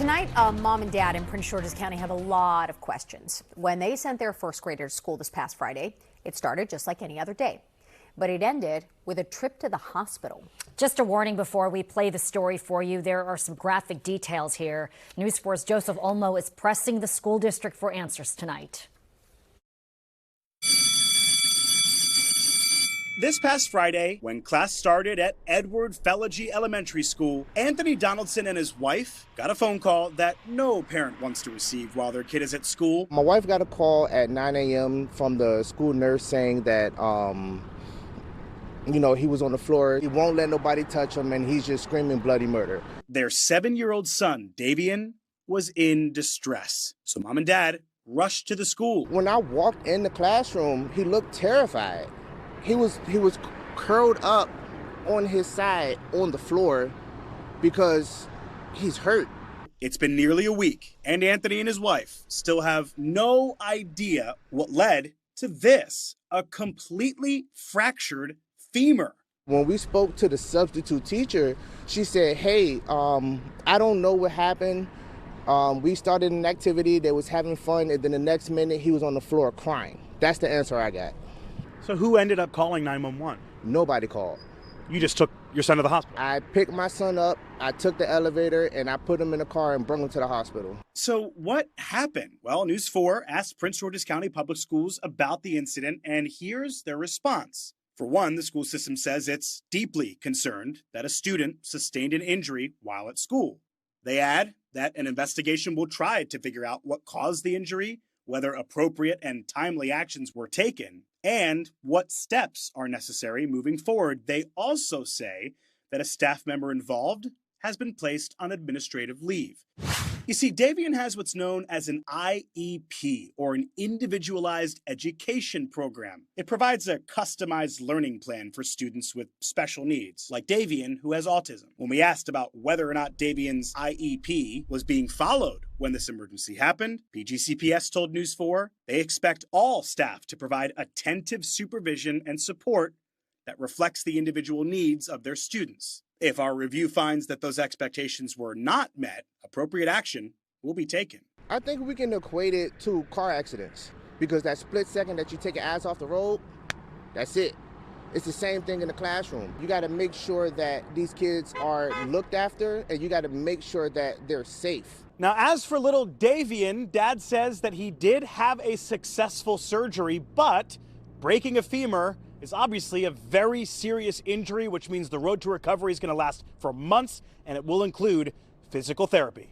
Tonight, mom and dad in Prince George's County have a lot of questions. When they sent their first grader to school this past Friday, it started just like any other day. But it ended with a trip to the hospital. Just a warning before we play the story for you, there are some graphic details here. News 4's Joseph Olmo is pressing the school district for answers tonight. This past Friday, when class started at Edward Fellogy Elementary School, Anthony Donaldson and his wife got a phone call that no parent wants to receive while their kid is at school. My wife got a call at 9 a.m. from the school nurse saying that, he was on the floor. He won't let nobody touch him, and he's just screaming bloody murder. Their 7-year-old son, Daevian, was in distress. So mom and dad rushed to the school. When I walked in the classroom, he looked terrified. He was curled up on his side on the floor because he's hurt. It's been nearly a week, and Anthony and his wife still have no idea what led to this, a completely fractured femur. When we spoke to the substitute teacher, she said, hey, I don't know what happened. We started an activity that was having fun, and then the next minute he was on the floor crying. That's the answer I got. So who ended up calling 911? Nobody called. You just took your son to the hospital? I picked my son up, I took the elevator, and I put him in a car and brought him to the hospital. So what happened? Well, News 4 asked Prince George's County Public Schools about the incident, and here's their response. For one, the school system says it's deeply concerned that a student sustained an injury while at school. They add that an investigation will try to figure out what caused the injury, whether appropriate and timely actions were taken, and what steps are necessary moving forward. They also say that a staff member involved has been placed on administrative leave. You see, Daevian has what's known as an IEP, or an individualized education program. It provides a customized learning plan for students with special needs, like Daevian, who has autism. When we asked about whether or not Daevian's IEP was being followed when this emergency happened, PGCPS told News 4 they expect all staff to provide attentive supervision and support that reflects the individual needs of their students. If our review finds that those expectations were not met, appropriate action will be taken. I think we can equate it to car accidents, because that split second that you take your eyes off the road, that's it. It's the same thing in the classroom. You got to make sure that these kids are looked after, and you got to make sure that they're safe. Now, as for little Daevian, Dad says that he did have a successful surgery, but breaking a femur is obviously a very serious injury, which means the road to recovery is going to last for months, and it will include physical therapy.